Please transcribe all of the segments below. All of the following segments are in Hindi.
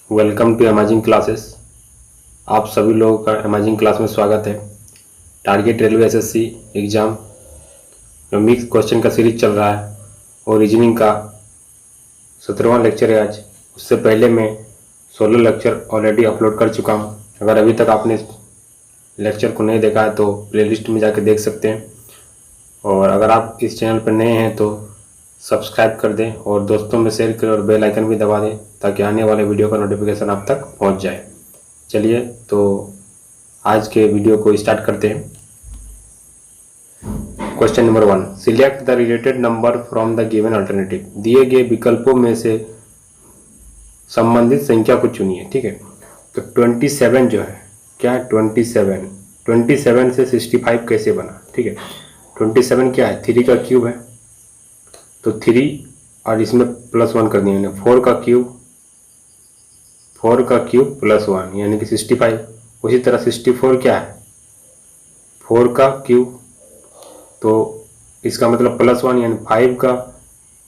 Welcome to amazing classes. आप सभी लोगों का अमेजिंग क्लास में स्वागत है। टारगेट रेलवे एसएससी एग्ज़ाम जो मिक्स क्वेश्चन का सीरीज चल रहा है और रीजनिंग का 17वां लेक्चर है आज। उससे पहले मैं 16 लेक्चर ऑलरेडी अपलोड कर चुका हूं। अगर अभी तक आपने लेक्चर को नहीं देखा है तो प्लेलिस्ट में जाकर देख सकते हैं, और अगर आप इस चैनल पर नए हैं तो सब्सक्राइब कर दें और दोस्तों में शेयर करें और बेल आइकन भी दबा दें ताकि आने वाले वीडियो का नोटिफिकेशन आप तक पहुंच जाए। चलिए तो आज के वीडियो को स्टार्ट करते हैं। Question number 1, select the related number from the given alternative. दिए गए विकल्पों में से संबंधित संख्या को चुनिए। ठीक है, तो 27 जो है क्या है, 27 से 65 कैसे बना। ठीक है, 27 क्या है, 3 का क्यूब है, तो 3 और इसमें +1 कर दिया, 4 का क्यूब +1 यानी कि 65। उसी तरह 64 क्या है, 4 का क्यूब, तो इसका मतलब +1 यानी 5 का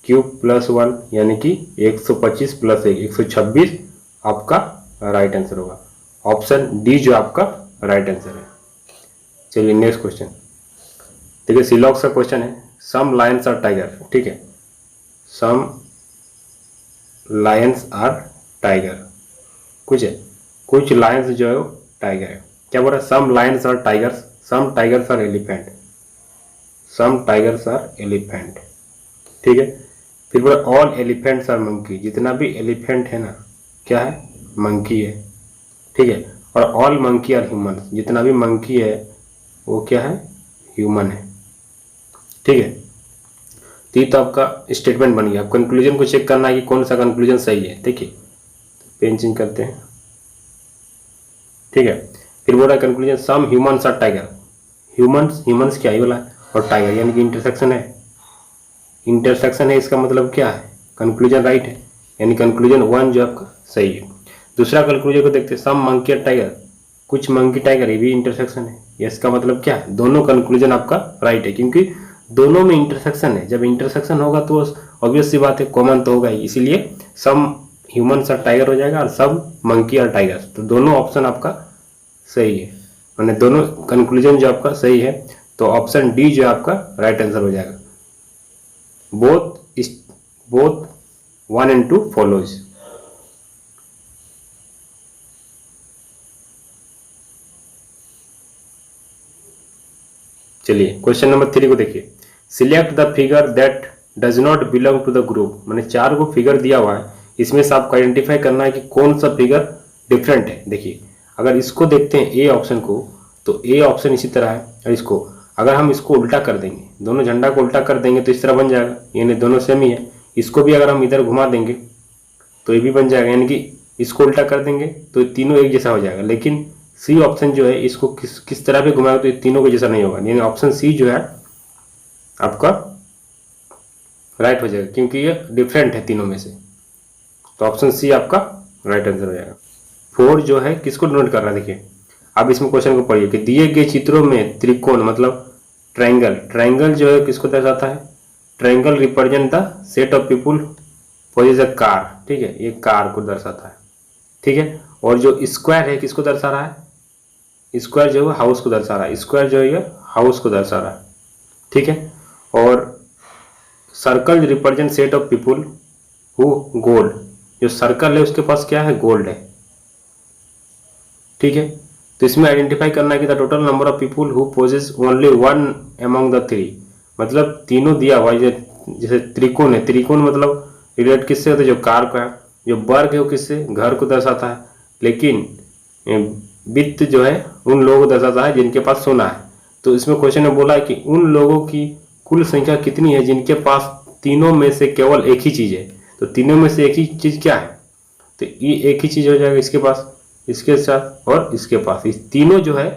क्यूब +1 यानी कि 125 + 1 126 आपका राइट आंसर होगा। ऑप्शन डी जो आपका राइट आंसर है। चलिए नेक्स्ट क्वेश्चन देखिए, सिलॉक्स का क्वेश्चन है। Some lions are tiger. ठीक है, सम लायंस आर टाइगर, कुछ लायंस जो है टाइगर है। क्या बोल रहा है, some lions are tigers, some tigers are elephant, some tigers are elephant. ठीक है, फिर बोला ऑल एलिफेंट्स आर मंकी, जितना भी एलिफेंट है ना क्या है, मंकी है। ठीक है, और ऑल मंकी आर ह्यूमन, जितना भी मंकी है वो क्या है, ह्यूमन है। ठीक है, तो ये तो आपका स्टेटमेंट बन गया। कंक्लूजन को चेक करना है कि कौन सा कंक्लूजन सही है। देखिए पेन चेंज करते हैं। ठीक है, फिर बोल रहा है conclusion some humans are tiger. Humans क्या ही बोला है, और टाइगर यानी कि इंटरसेक्शन है, इसका मतलब क्या है, कंक्लूजन राइट है, यानी कंक्लूजन 1 जो आपका सही है। दूसरा कंक्लूजन को देखते हैं, सम मंकी आर टाइगर, कुछ मंकी टाइगर, ये भी इंटरसेक्शन है। इसका मतलब क्या है, दोनों कंक्लूजन आपका राइट है, क्योंकि दोनों में इंटरसेक्शन है। जब इंटरसेक्शन होगा तो ऑब्वियस सी बात है, कॉमन तो होगा ही, इसीलिए सम ह्यूमन्स आर टाइगर हो जाएगा और सब मंकी आर टाइगर। तो दोनों ऑप्शन आपका सही है, मैंने दोनों कंक्लूजन जो आपका सही है, तो ऑप्शन डी जो आपका राइट आंसर हो जाएगा। Both 1 and 2 follows. चलिए क्वेश्चन नंबर 3 को देखिए। Select the figure that does not belong to the group. मैंने 4 को फिगर दिया हुआ है, इसमें से आपको आइडेंटिफाई करना है कि कौन सा फिगर डिफरेंट है। देखिए अगर इसको देखते हैं ए ऑप्शन को, तो ए ऑप्शन इसी तरह है, और इसको अगर हम इसको उल्टा कर देंगे, दोनों झंडा को उल्टा कर देंगे तो इस तरह बन जाएगा, यानी दोनों सेम ही है। इसको भी अगर हम इधर घुमा देंगे तो ये भी बन जाएगा, यानी कि इसको उल्टा कर देंगे तो तीनों एक जैसा हो जाएगा। लेकिन सी ऑप्शन जो है, इसको किस तरह भी घुमाएगा तो ये तीनों के जैसा नहीं होगा, यानी ऑप्शन सी जो है आपका राइट हो जाएगा, क्योंकि ये डिफरेंट है तीनों में से। तो ऑप्शन सी आपका राइट आंसर हो जाएगा। 4 जो है किसको डिनोट कर रहा है, देखिए अब इसमें क्वेश्चन को पढ़िए कि दिए गए चित्रों में त्रिकोण मतलब ट्रायंगल जो है किसको दर्शाता है, triangle represent the set of people possess a car. ठीक है, ये कार को दर्शाता है। ठीक है, और जो स्क्वायर है किसको दर्शा रहा है, स्क्वायर जो है हाउस को दर्शा रहा है, स्क्वायर जो है हाउस को दर्शा रहा है। ठीक है, और circle represent set of people who gold, जो सर्कल है उसके पास क्या है, गोल्ड है। ठीक है, तो इसमें आइडेंटिफाई करना है कि the total number of people who possess only one among the 3, मतलब तीनों दिया हुआ है। जैसे त्रिकोण है, त्रिकोण मतलब रिलेट किससे होता है, जो कार का है। जो वर्ग है वो किससे, घर को दर्शाता है। लेकिन वित्त जो है उन लोगों को दर्शाता है जिनके पास सोना है। तो इसमें क्वेश्चन में बोला है कि उन लोगों की कुल संख्या कितनी है जिनके पास तीनों में से केवल एक ही चीज है। तो तीनों में से एक ही चीज क्या है, तो ये एक ही चीज हो जाएगा इसके पास, इसके साथ और इसके पास। इस तीनों जो है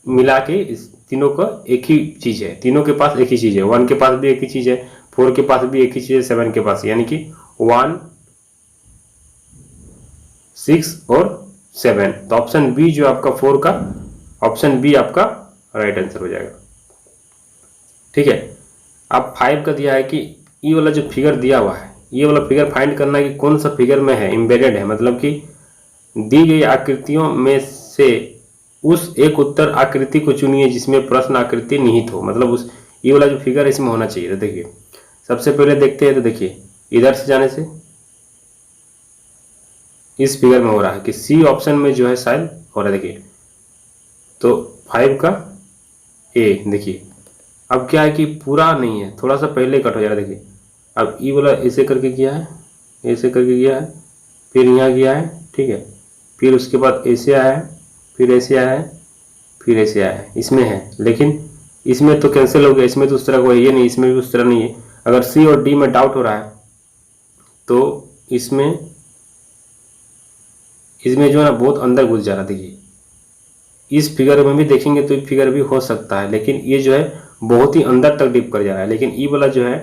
मिला के इस तीनों का एक ही चीज है, तीनों के पास एक ही चीज है। 1 के पास भी एक ही चीज है, 4 के पास भी एक ही चीज है, 7 के पास, यानी कि 1, 6 और 7। तो ऑप्शन बी जो आपका 4 का, ऑप्शन बी आपका राइट आंसर हो जाएगा। ठीक है, अब 5 का दिया है कि ये वाला जो फिगर दिया हुआ है ये वाला फिगर फाइंड करना है कि कौन सा फिगर में है, एम्बेडेड है, मतलब कि दी गई आकृतियों में से उस एक उत्तर आकृति को चुनिए जिसमें प्रश्न आकृति निहित हो, मतलब उस ये वाला जो फिगर इसमें होना चाहिए। तो देखिए सबसे पहले देखते हैं, तो देखिए इधर से जाने से इस फिगर में हो रहा है कि सी ऑप्शन में जो है शायद हो रहा है। देखिए तो 5 का ए, देखिए अब क्या है कि पूरा नहीं है, थोड़ा सा पहले कट हो जा रहा है। देखिए अब ई वाला ऐसे करके किया है, ऐसे करके किया है, फिर यहाँ किया है, ठीक है, फिर उसके बाद ऐसे आया है, फिर ऐसे आया है, फिर ऐसे आया है, इसमें है। लेकिन इसमें तो कैंसिल हो गया, इसमें तो उस तरह को है ये नहीं, इसमें भी उस तरह नहीं है। अगर सी और डी में डाउट हो रहा है तो इसमें जो है ना बहुत अंदर घुस जा रहा है। देखिए इस फिगर में भी देखेंगे तो फिगर भी हो सकता है, लेकिन ये जो है बहुत ही अंदर तक डिप कर जा रहा है। लेकिन ई वाला जो है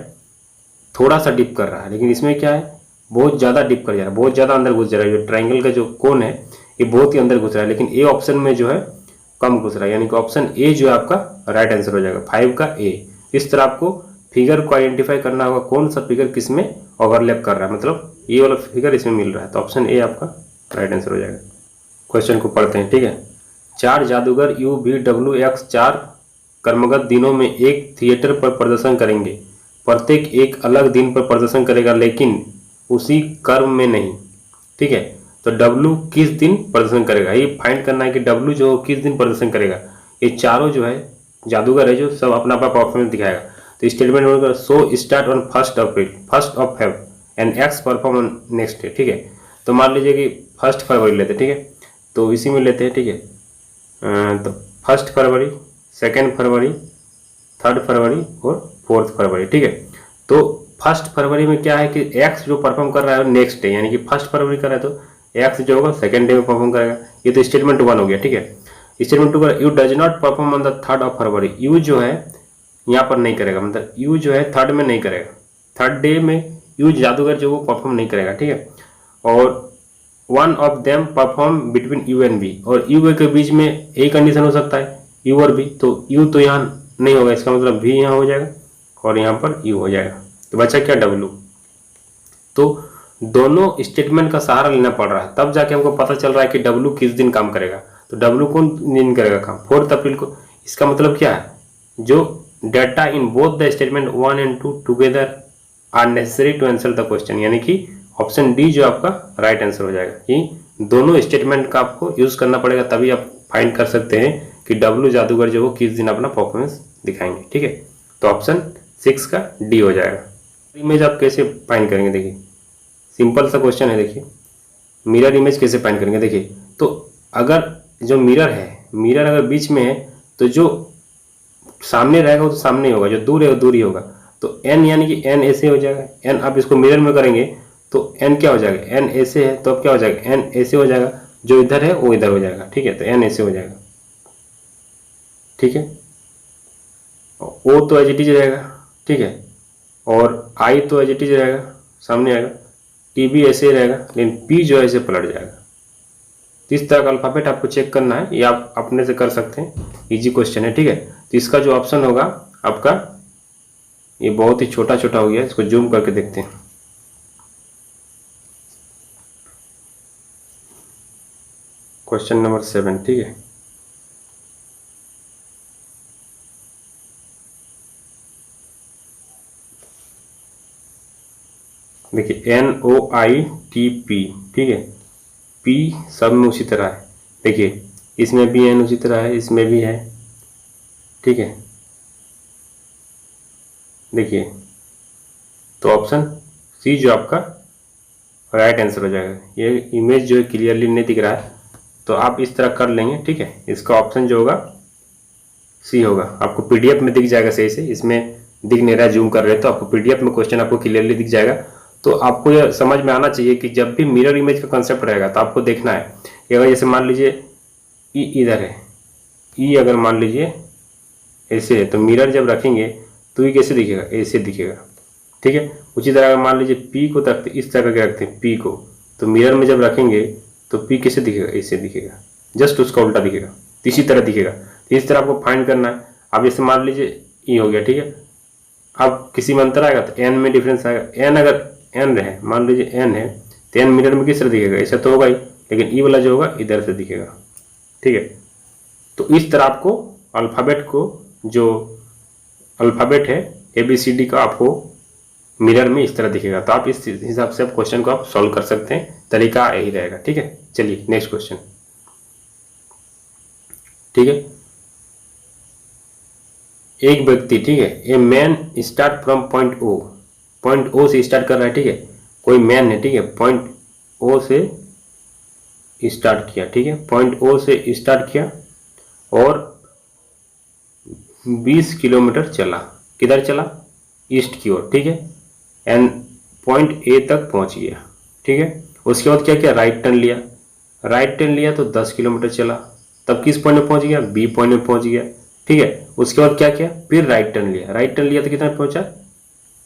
थोड़ा सा डिप कर रहा है, लेकिन इसमें क्या है बहुत ज़्यादा डिप कर जा रहा है, बहुत ज़्यादा अंदर घुस जा रहा है। जो ट्राइंगल का जो कोन है ये बहुत ही अंदर घुस रहा है, लेकिन ए ऑप्शन में जो है कम घुस रहा है, यानी कि ऑप्शन ए जो है आपका राइट आंसर हो जाएगा, 5 का ए। इस तरह आपको फिगर को आइडेंटिफाई करना होगा कौन सा फिगर किस में ओवरलैप कर रहा है, मतलब ये वाला फिगर इसमें मिल रहा है, तो ऑप्शन ए आपका राइट आंसर हो जाएगा। क्वेश्चन को पढ़ते हैं, ठीक है। 4 जादूगर यू वी डब्ल्यू एक्स 4 कर्मगत दिनों में एक थिएटर पर प्रदर्शन करेंगे। प्रत्येक एक अलग दिन पर प्रदर्शन करेगा लेकिन उसी क्रम में नहीं, ठीक है। तो डब्ल्यू किस दिन प्रदर्शन करेगा, ये फाइंड करना है कि डब्ल्यू जो किस दिन प्रदर्शन करेगा। ये चारों जो है जादूगर है जो सब अपना अपना परफॉर्मेंस दिखाएगा। तो स्टेटमेंट होगा so start on 1 April 1 of Feb and x perform on next day, ठीक है। तो मान लीजिए कि 1 फरवरी लेते हैं, ठीक है, तो इसी में लेते हैं, ठीक है। तो 1 फरवरी, 2 फरवरी, 3 फरवरी और 4 फरवरी, ठीक है। तो 1 फरवरी में क्या है कि एक्स जो परफॉर्म कर रहा है नेक्स्ट डे, यानी कि 1 फरवरी कर रहा है तो एक्स जो होगा 2nd डे में परफॉर्म करेगा। ये तो स्टेटमेंट 1 हो गया, ठीक है। स्टेटमेंट 2 का you does not perform on the 3rd of February, you जो है यहाँ पर नहीं करेगा, मतलब यू जो है 3rd में नहीं करेगा, 3rd डे में यू जादूगर जो वो परफॉर्म नहीं करेगा, ठीक है। और 1 of them perform between U and B, और यू के बीच में एक कंडीशन हो सकता है यू और बी, तो यू तो यहाँ नहीं होगा, इसका मतलब भी यहाँ हो जाएगा और यहाँ पर यू हो जाएगा। तो बचा क्या डब्ल्यू। तो दोनों स्टेटमेंट का सहारा लेना पड़ रहा है, तब जाके हमको पता चल रहा है कि डब्ल्यू किस दिन काम करेगा। तो डब्ल्यू कौन दिन करेगा काम, 4 अप्रैल को। इसका मतलब क्या है, जो data in both the statement 1 and 2 together are necessary to answer the question, यानी कि ऑप्शन डी जो आपका राइट आंसर हो जाएगा। कि दोनों स्टेटमेंट का आपको यूज करना पड़ेगा, तभी आप फाइंड कर सकते हैं कि डब्ल्यू जादूगर जो वो किस दिन अपना परफॉर्मेंस दिखाएंगे, ठीक है। तो ऑप्शन 6 का डी हो जाएगा। इमेज आप कैसे फाइंड करेंगे, देखिए सिंपल सा क्वेश्चन है। देखिए मिरर इमेज कैसे फाइंड करेंगे, देखिए तो अगर जो मिरर है, मिरर अगर बीच में है तो जो सामने रहेगा वो तो सामने ही होगा, जो दूर है वो दूर ही होगा। तो एन यानी कि एन ऐसे हो जाएगा, एन आप इसको मिरर में करेंगे तो एन क्या हो जाएगा, एन ऐसे है तो अब क्या हो जाएगा, एन ऐसे हो जाएगा, जो इधर है वो इधर हो जाएगा, ठीक है। तो एन ऐसे हो जाएगा, ठीक है। ओ तो एज इट इज रहेगा, ठीक है, और आई तो एज इट इज रहेगा, सामने आएगा। टी भी ऐसे ही रहेगा, लेकिन पी जो है ऐसे पलट जाएगा। तो इस तरह का अल्फाबेट आपको चेक करना है, ये आप अपने से कर सकते हैं, इजी क्वेश्चन है, ठीक है। तो इसका जो ऑप्शन होगा आपका, ये बहुत ही छोटा छोटा हो गया, इसको जूम करके देखते हैं। क्वेश्चन नंबर 7, ठीक है। देखिए NOITP, ठीक है, P सब में उसी तरह है। देखिए इसमें भी N उसी तरह है, इसमें भी है, ठीक है। देखिए तो ऑप्शन सी जो आपका राइट आंसर हो जाएगा। ये इमेज जो है क्लियरली नहीं दिख रहा है, तो आप इस तरह कर लेंगे, ठीक है। इसका ऑप्शन जो होगा सी होगा। आपको पीडीएफ में दिख जाएगा सही से, इसमें दिख नहीं रहा है, जूम कर रहे तो आपको पीडीएफ में क्वेश्चन आपको क्लियरली दिख जाएगा। तो आपको यह समझ में आना चाहिए कि जब भी मिरर इमेज का कंसेप्ट रहेगा तो आपको देखना है कि अगर जैसे मान लीजिए ई इधर है, ई अगर मान लीजिए ऐसे है, तो मिरर जब रखेंगे तो ये कैसे दिखेगा, ऐसे दिखेगा, ठीक है। उसी तरह अगर मान लीजिए पी को रखते, इस तरह करके रखते हैं पी को, तो मिरर में जब रखेंगे तो पी कैसे दिखेगा, ऐसे दिखेगा, जस्ट उसका उल्टा दिखेगा, तो इसी तरह दिखेगा। तो इस तरह आपको फाइंड करना है। अब जैसे मान लीजिए ई हो गया, ठीक है। अब किसी में अंतर आएगा तो एन में डिफरेंस आएगा। एन अगर एन है, मान लीजिए एन है, तो एन मीटर में किस तरह दिखेगा, ऐसा तो होगा ही, लेकिन ई वाला जो होगा इधर से दिखेगा। ठीक है, तो इस तरह आपको अल्फ़ाबेट को, जो अल्फ़ाबेट है ABCD का, आपको मिरर में इस तरह दिखेगा। तो आप इस हिसाब से आप क्वेश्चन को आप सॉल्व कर सकते हैं, तरीका यही रहेगा। ठीक है, चलिए नेक्स्ट क्वेश्चन। ठीक है, एक व्यक्ति, ठीक है, a man start from point O, point O से स्टार्ट कर रहा है। ठीक है, कोई मैन है, ठीक है, पॉइंट ओ से स्टार्ट किया। ठीक है, पॉइंट ओ से स्टार्ट किया और 20 किलोमीटर चला। किधर चला, ईस्ट की ओर। ठीक है, एंड पॉइंट ए तक पहुंच गया। ठीक है, उसके बाद क्या किया, राइट टर्न लिया। राइट टर्न लिया तो 10 किलोमीटर चला, तब किस पॉइंट में पहुंच गया, बी पॉइंट में पहुंच गया। ठीक है, उसके बाद क्या किया, फिर राइट टर्न लिया। राइट टर्न लिया तो कितना पहुंचा,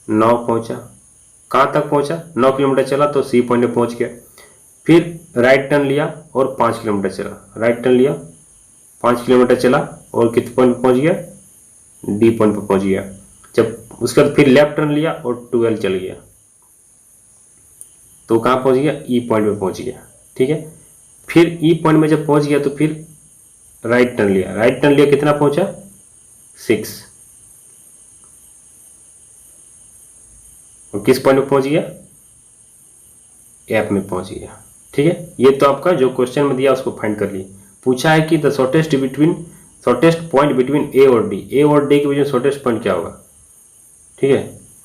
9 पहुंचा। कहाँ तक पहुंचा, 9 किलोमीटर चला तो सी पॉइंट में पहुंच गया। फिर राइट टर्न लिया और 5 किलोमीटर चला। राइट टर्न लिया, 5 किलोमीटर चला और कितने पॉइंट पर पहुंच गया, डी पॉइंट पर पहुंच गया। जब उसके बाद फिर लेफ्ट टर्न लिया और 12 चल गया तो कहाँ पहुंच गया, ई पॉइंट पे पहुंच गया। ठीक है, फिर ई पॉइंट में जब पहुंच गया तो फिर राइट टर्न लिया। राइट टर्न लिया, कितना पहुंचा, 6, और किस पॉइंट पे पहुंच गया, एफ में पहुंच गया। ठीक है, ये तो आपका जो क्वेश्चन में दिया उसको फाइंड कर लिए। पूछा है कि द शॉर्टेस्ट पॉइंट बिटवीन ए और डी, ए और डी के बीच में शॉर्टेस्ट पॉइंट क्या होगा। ठीक है,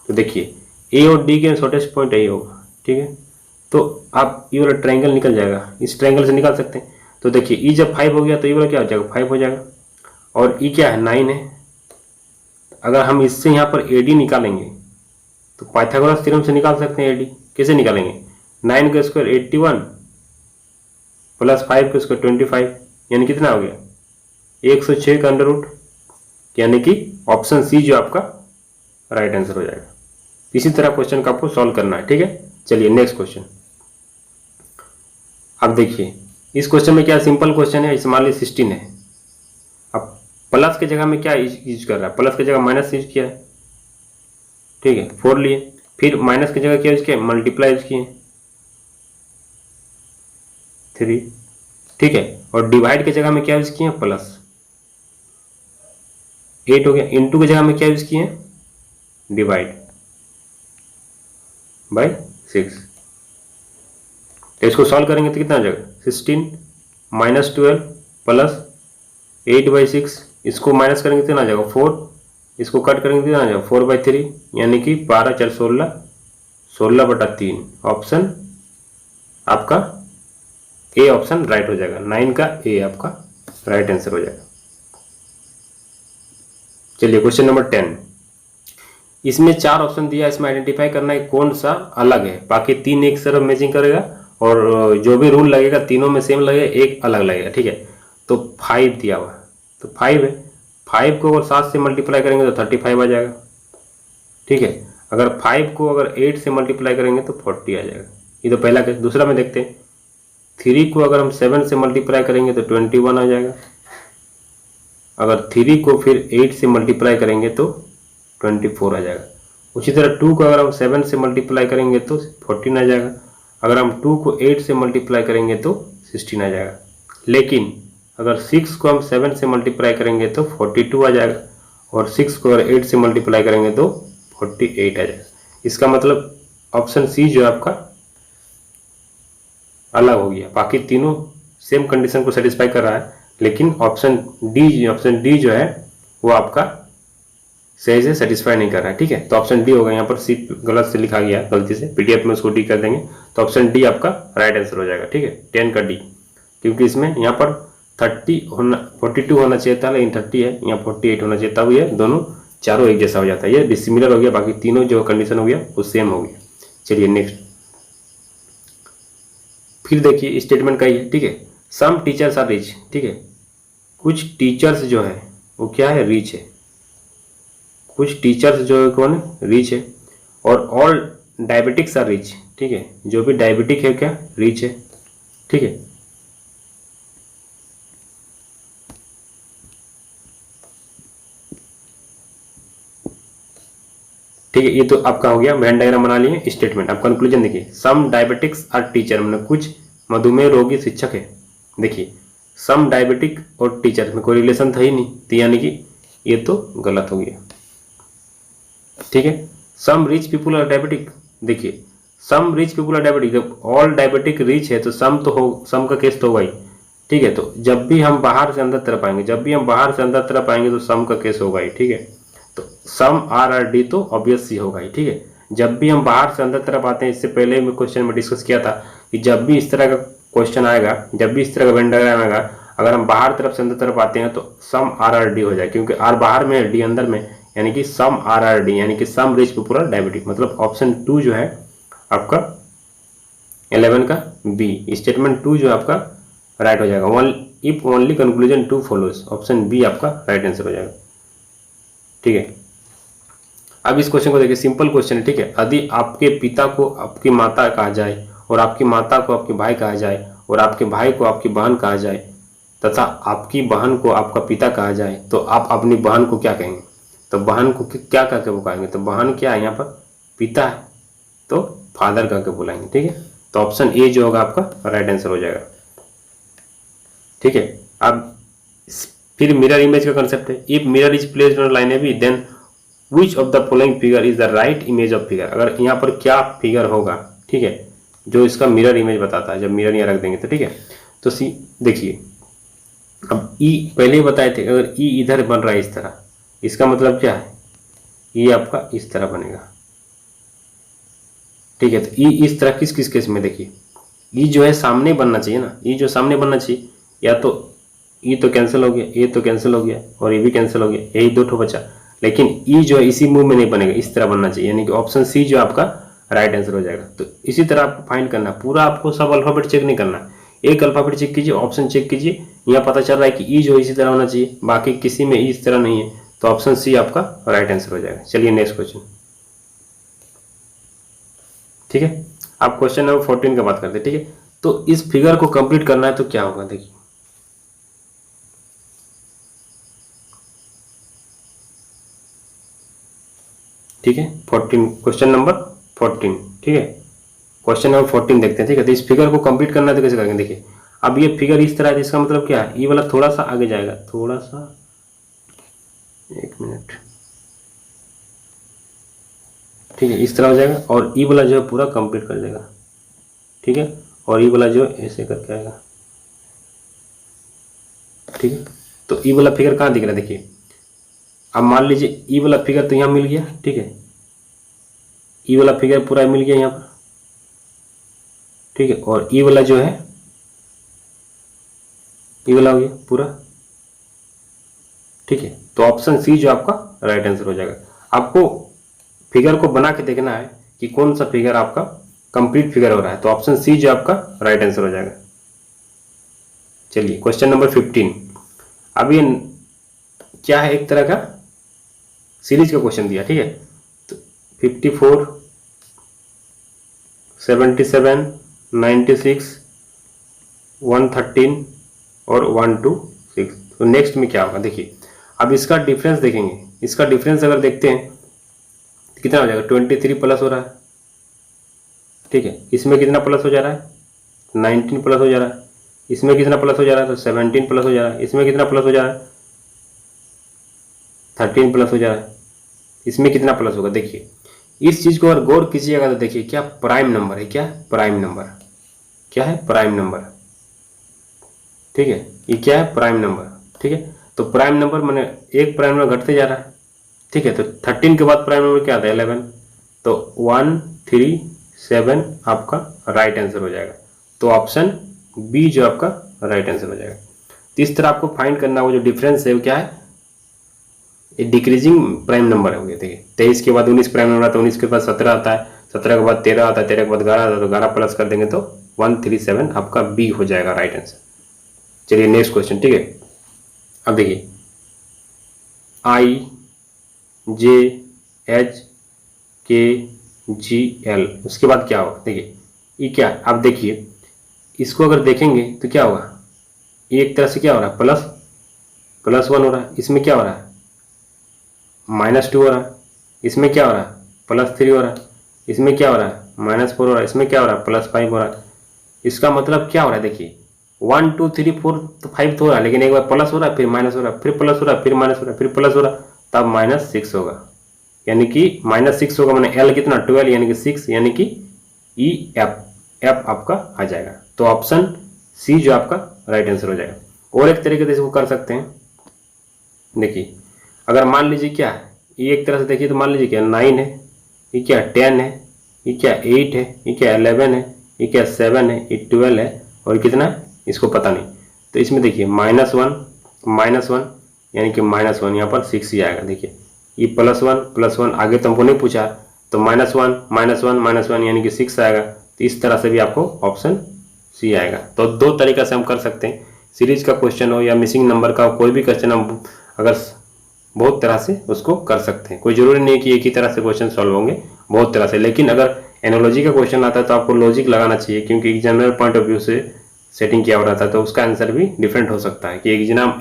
तो देखिए ए और डी के शॉर्टेस्ट पॉइंट यही होगा। ठीक है, तो आप ये वाला ट्रायंगल निकल जाएगा, इस ट्रायंगल से निकाल सकते हैं। तो देखिए ई जब 5 हो गया तो ये वाला क्या हो जाएगा, 5 हो जाएगा, और ई क्या है, 9 है। अगर हम इससे यहाँ पर ए डी निकालेंगे तो पाइथागोरस थ्योरम से निकाल सकते हैं ए डी। कैसे निकालेंगे, 9 का स्क्वायर 81 प्लस 5 का स्क्वायर 25, यानी कितना हो गया, 106 का अंडर रूट, यानी कि ऑप्शन सी जो आपका राइट आंसर हो जाएगा। इसी तरह क्वेश्चन का आपको सॉल्व करना है। ठीक है, चलिए नेक्स्ट क्वेश्चन। अब देखिए इस क्वेश्चन में क्या सिंपल क्वेश्चन है, मान लीजिए 16 है। अब प्लस की जगह में क्या यूज कर रहा है, प्लस की जगह माइनस यूज किया है। ठीक है, 4 लिए, फिर माइनस की जगह क्या यूज किया, मल्टीप्लाई यूज किए 3। ठीक है, और डिवाइड की जगह में क्या यूज किए, प्लस 8 हो गया। इनटू की जगह में क्या यूज किए, डिवाइड बाय 6। तो इसको सॉल्व करेंगे तो कितना आ जाएगा, 16 माइनस 12 प्लस 8/6, इसको माइनस करेंगे तो कितना आ जाएगा 4, इसको कट करेंगे तो कितना आ जाएगा 4/3, यानी कि 12 4 16, 16/3। ऑप्शन आपका ए ऑप्शन राइट हो जाएगा, 9 का ए आपका राइट आंसर हो जाएगा। चलिए क्वेश्चन नंबर 10, इसमें 4 ऑप्शन दिया, इसमें आइडेंटिफाई करना है कौन सा अलग है। बाकी 3 एक तरफ मैचिंग करेगा और जो भी रूल लगेगा तीनों में सेम लगेगा, एक अलग लगेगा। ठीक है, तो 5 दिया हुआ, तो 5 है, 5 को अगर 7 से मल्टीप्लाई करेंगे तो 35 आ जाएगा। ठीक है, अगर 5 को अगर 8 से मल्टीप्लाई करेंगे तो 40 आ जाएगा। ये तो पहला केस। दूसरा में देखते हैं, 3 को अगर हम 7 से मल्टीप्लाई करेंगे तो 21 आ जाएगा। अगर 3 को फिर 8 से मल्टीप्लाई करेंगे तो 24 आ जाएगा। उसी तरह 2 को अगर हम 7 से मल्टीप्लाई करेंगे तो 14 आ जाएगा। अगर हम 2 को 8 से मल्टीप्लाई करेंगे तो 16 आ जाएगा। लेकिन अगर 6 को हम 7 से मल्टीप्लाई करेंगे तो 42 आ जाएगा, और 6 को अगर 8 से मल्टीप्लाई करेंगे तो 48 आ जाएगा। इसका मतलब ऑप्शन सी जो है आपका अलग हो गया। बाकी तीनों सेम कंडीशन को सेटिस्फाई कर रहा है, लेकिन ऑप्शन डी जो है वो आपका सही से सेटिस्फाई नहीं कर रहा है। ठीक है, तो ऑप्शन डी होगा। यहाँ पर सी गलत से लिखा गया, गलती से, पीडीएफ में उसको डी कर देंगे तो ऑप्शन डी आपका राइट आंसर हो जाएगा। ठीक है, 10 का डी, क्योंकि इसमें यहाँ पर 42 होना चाहिए था, लेकिन 30 है, यहाँ 48 होना चाहिए, तब ये दोनों चारों एक जैसा हो जाता है। ये डिसिमिलर हो गया, बाकी तीनों जो कंडीशन हो गया वो सेम हो गया। चलिए नेक्स्ट, फिर देखिए स्टेटमेंट का ही है। ठीक है, सम टीचर्स आर रिच। ठीक है, कुछ टीचर्स जो है वो क्या है, रिच है। कुछ टीचर्स जो है कौन है, रिच है। और ऑल डायबिटिक्स आर रिच। ठीक है, जो भी डायबिटिक है क्या, रिच है। ठीक है, ठीक है, ये तो आपका हो गया, वेन डायग्राम बना लिए, स्टेटमेंट। अब कंक्लूजन देखिए, सम डायबिटिक्स आर टीचर, मतलब कुछ मधुमेह रोगी शिक्षक है। देखिए सम डायबिटिक और टीचर में कोई रिलेशन था ही नहीं, तो यानी कि ये तो गलत हो गया। ठीक है, some rich people are diabetic, देखिए some rich people are diabetic, जब ऑल डायबिटिक रिच है तो सम तो हो, सम का केस तो होगा ही। ठीक है, तो जब भी हम बाहर से अंदर तरफ आएंगे, जब भी हम बाहर से अंदर तरफ आएंगे तो सम का केस होगा ही। ठीक है, तो सम आर डी तो ऑब्वियस ही होगा ही। ठीक है, जब भी हम बाहर से अंदर तरफ आते हैं, इससे पहले मैं क्वेश्चन में डिस्कस किया था कि जब भी इस तरह का क्वेश्चन आएगा, जब भी इस तरह का वेन डायग्राम आएगा, अगर हम बाहर तरफ से अंदर तरफ आते हैं तो सम आर डी हो जाए, क्योंकि आर बाहर में है, डी अंदर में, यानी कि सम आर डी, यानी कि some rich people are diabetic. मतलब ऑप्शन 2 जो है आपका 11 का बी, स्टेटमेंट 2 जो है आपका राइट हो जाएगा। If only conclusion 2 follows, option B आपका राइट आंसर हो जाएगा। ठीक है, अब इस क्वेश्चन को देखिए, सिंपल क्वेश्चन है। ठीक है, यदि आपके पिता को आपकी माता कहा जाए और आपकी माता को आपके भाई कहा जाए और आपके भाई को आपकी बहन कहा जाए तथा आपकी बहन को आपका पिता कहा जाए, तो आप अपनी बहन को क्या कहेंगे? तो बहन को क्या करके बुलाएंगे? तो बहन क्या है यहाँ पर? पिता है, तो फादर करके बुलाएंगे। ठीक है, तो ऑप्शन ए जो होगा आपका राइट आंसर हो जाएगा। ठीक है, अब फिर मिरर इमेज का कंसेप्ट है। If mirror is placed on line A then which of the following figure is the right image of figure. अगर यहाँ पर क्या फिगर होगा, ठीक है, जो इसका मिरर इमेज बताता है, जब मिरर यहाँ रख देंगे तो। ठीक है, तो सी देखिए, अब ई पहले ही बताए थे, अगर ई इधर बन रहा है इस तरह, इसका मतलब क्या है? ई आपका इस तरह बनेगा। ठीक है, तो ई इस तरह किस किस केस में? देखिए ई जो है सामने बनना चाहिए ना, ई जो सामने बनना चाहिए, या तो ई तो कैंसिल हो गया, ए तो कैंसिल हो गया और ये भी कैंसिल हो गया, यही दो ठो बचा। लेकिन ई जो है इसी मुंह में नहीं बनेगा, इस तरह बनना चाहिए, यानी कि ऑप्शन सी जो आपका राइट आंसर हो जाएगा। तो इसी तरह आपको फाइंड करना, पूरा आपको सब अल्फाबेट चेक नहीं करना, एक अल्फाबेट चेक कीजिए, ऑप्शन चेक कीजिए, यहाँ पता चल रहा है कि ई जो इसी तरह होना चाहिए, बाकी किसी में ई इस तरह नहीं है, तो ऑप्शन सी आपका राइट आंसर हो जाएगा। चलिए नेक्स्ट क्वेश्चन। ठीक है, आप क्वेश्चन नंबर 14 का बात करते हैं। ठीक है, तो इस फिगर को कंप्लीट करना है तो क्या होगा? देखिए ठीक है, 14 क्वेश्चन नंबर 14। ठीक है, क्वेश्चन नंबर 14 देखते हैं। ठीक है, तो इस फिगर को कंप्लीट करना है तो कैसे करेंगे? देखिए अब ये फिगर इस तरह है, इसका मतलब क्या है? ये वाला थोड़ा सा आगे जाएगा, थोड़ा सा, एक मिनट। ठीक है, इस तरह हो जाएगा और ई वाला जो है पूरा कंप्लीट कर देगा। ठीक है, और ई वाला जो ऐसे करके आएगा। ठीक है, तो ई वाला फिगर कहाँ दिख रहा है? देखिए अब मान लीजिए ई वाला फिगर तो यहाँ मिल गया। ठीक है, ई वाला फिगर पूरा मिल गया यहाँ पर। ठीक है, और ई वाला जो है, ई वाला हो गया पूरा। ठीक है, तो ऑप्शन सी जो आपका राइट आंसर हो जाएगा। आपको फिगर को बना के देखना है कि कौन सा फिगर आपका कंप्लीट फिगर हो रहा है, तो ऑप्शन सी जो आपका राइट आंसर हो जाएगा। चलिए क्वेश्चन नंबर 15। अब ये क्या है? एक तरह का सीरीज का क्वेश्चन दिया। ठीक है, तो 54, 77, 96, 113 और 126। तो नेक्स्ट में क्या होगा? देखिए अब इसका डिफरेंस देखेंगे। इसका डिफरेंस अगर देखते हैं तो कितना हो जाएगा? 23 प्लस हो रहा है। ठीक है, इसमें कितना प्लस हो जा रहा है? 19 प्लस हो जा रहा है। इसमें कितना प्लस हो जा रहा है? तो 17 प्लस हो जा रहा है। इसमें कितना प्लस हो जा रहा है? 13 प्लस हो जा रहा है। इसमें कितना प्लस होगा? देखिए इस चीज को अगर गौर कीजिएगा तो देखिए क्या प्राइम नंबर है। क्या प्राइम नंबर? क्या है? Prime number. ठीक है, ये क्या है? Prime number. ठीक है, तो प्राइम नंबर मैंने एक प्राइम नंबर घटते जा रहा है। ठीक है, तो 13 के बाद प्राइम नंबर क्या आता है? 11। तो 137 आपका राइट आंसर हो जाएगा। तो ऑप्शन बी जो आपका राइट आंसर हो जाएगा। तो इस तरह आपको फाइंड करना, वो जो डिफरेंस है वो क्या है? ये डिक्रीजिंग प्राइम नंबर हो गया। देखिए 23 के बाद 19 प्राइम नंबर आता है, 19 के बाद 17 आता है, 17 के बाद 13 आता है, 13 के बाद 11 आता है, तो 11 प्लस कर देंगे तो 137 आपका बी हो जाएगा राइट आंसर। चलिए नेक्स्ट क्वेश्चन। ठीक है, अब देखिए IJHKGL, उसके बाद क्या होगा? देखिए ये क्या है? आप देखिए इसको अगर देखेंगे तो क्या होगा? ये एक तरह से क्या हो रहा है? +1 हो रहा है। इसमें क्या हो रहा है? -2 हो रहा है। इसमें क्या हो रहा है? +3 हो रहा है, इसमें क्या हो रहा है -4 हो रहा है, इसमें क्या हो रहा है +5 हो रहा है। इसका मतलब क्या हो रहा है देखिए 1 2 3 4 तो 5 तो हो रहा है, लेकिन एक बार प्लस हो रहा है फिर माइनस हो रहा है, फिर प्लस हो रहा है फिर माइनस हो रहा है, फिर प्लस हो रहा है, तब -6 होगा। यानी कि -6 होगा मैंने L कितना 12 यानी कि 6, यानी कि एफ आपका आ जाएगा। तो ऑप्शन सी जो आपका राइट आंसर हो जाएगा। और एक तरीके से इसको कर सकते हैं, देखिए अगर मान लीजिए क्या है, ये एक तरह से देखिए तो मान लीजिए क्या 9 है, ये क्या 10 है, ये क्या 8 है, ये क्या 11 है, ये क्या 7 है, ये 12 है, और कितना है इसको पता नहीं। तो इसमें देखिए -1 यानी कि -1 यहाँ पर 6 ही आएगा। देखिए ये +1 आगे तो हमको नहीं पूछा, तो -1 यानी कि 6 आएगा। तो इस तरह से भी आपको ऑप्शन सी आएगा। तो दो तरीका से हम कर सकते हैं, सीरीज का क्वेश्चन हो या मिसिंग नंबर का कोई भी क्वेश्चन हम अगर बहुत तरह से उसको कर सकते हैं। कोई जरूरी नहीं कि एक ही तरह से क्वेश्चन सॉल्व होंगे, बहुत तरह से। लेकिन अगर एनोलॉजी का क्वेश्चन आता है तो आपको लॉजिक लगाना चाहिए, क्योंकि एग्जामिनर पॉइंट ऑफ व्यू से सेटिंग किया हो रहा था, तो उसका आंसर भी डिफरेंट हो सकता है कि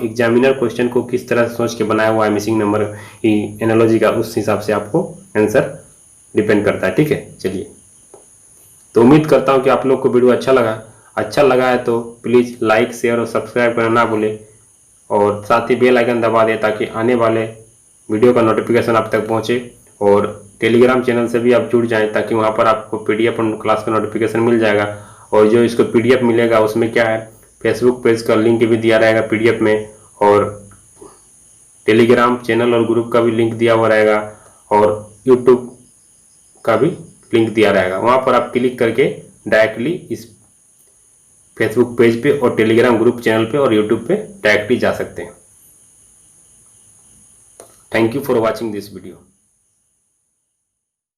एग्जामिनर क्वेश्चन को किस तरह से सोच के बनाया हुआ है मिसिंग नंबर एनोलॉजी का, उस हिसाब से आपको आंसर डिपेंड करता है। ठीक है, चलिए, तो उम्मीद करता हूँ कि आप लोग को वीडियो अच्छा लगा है तो प्लीज़ लाइक शेयर और सब्सक्राइब करना ना भूलें, और साथ ही बेल आइकन दबा दें ताकि आने वाले वीडियो का नोटिफिकेशन आप तक पहुंचे। और टेलीग्राम चैनल से भी आप जुड़ जाएं ताकि वहां पर आपको पीडीएफ और क्लास का नोटिफिकेशन मिल जाएगा। और जो इसको पीडीएफ मिलेगा उसमें क्या है, फेसबुक पेज का लिंक भी दिया रहेगा पीडीएफ में, और टेलीग्राम चैनल और ग्रुप का भी लिंक दिया हुआ रहेगा, और यूट्यूब का भी लिंक दिया रहेगा। वहां पर आप क्लिक करके डायरेक्टली इस फेसबुक पेज पे और टेलीग्राम ग्रुप चैनल पे और यूट्यूब पे डायरेक्टली जा सकते हैं। Thank you for watching this video.